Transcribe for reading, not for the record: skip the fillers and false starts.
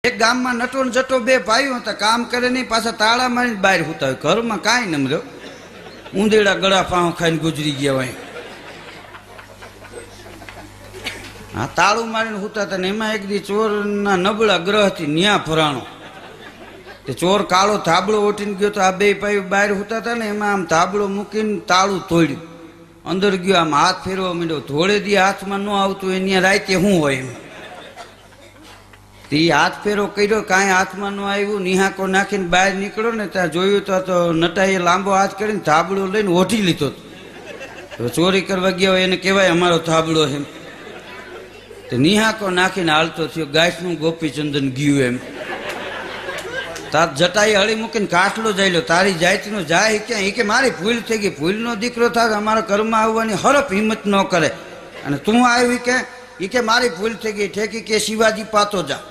એક ગામમાં નટો ને જટો બે ભાઈઓ હતા, કામ કરે નહીં, પાછા તાળા મારીને બહાર હુતા હોય. ઘરમાં કાંઈ ન મળ્યો, ઊંધેડા ગળા પાઉં ખાઈને ગુજરી ગયા હોય. હા, તાળું મારીને હુતા હતા ને એમાં એક દી ચોરના નબળા ગ્રહથી ન્યા ફરાણો. તે ચોર કાળો ધાબળો ઓટીને ગયો તો આ બે ભાઈ બહાર હુતા હતા ને એમાં આમ ધાબળો મૂકીને તાળું તોડ્યું, અંદર ગયો, આમ હાથ ફેરવા માંડ્યો. ધોળે દી હાથમાં ન આવતું એની રાતે શું હોય એમ. તે હાથ ફેરો કર્યો, કાંઈ હાથમાં ન આવ્યું. નિહાકો નાખીને બહાર નીકળ્યો ને ત્યાં જોયું તો નટાઈએ લાંબો હાથ કરીને ધાબળો લઈને ઓઢી લીધો. ચોરી કરવા ગયા હોય એને કહેવાય અમારો ધાબળો એમ. તે નિહાકો નાખીને હાલતો થયો, ગાયનું ગોપીચંદન ગયું એમ. તાર જટાઈ હળી મૂકીને કાટલો જાયલો, તારી જાતનો જાય ક્યાં? એ કે મારી ભૂલ થઈ ગઈ, ભૂલનો દીકરો થાય, અમારા ઘરમાં આવવાની હરફ હિંમત ન કરે. અને તું આવી કે એ કે મારી ભૂલ થઈ ગઈ, ઠેકી કે શિવાજી પાતો જા.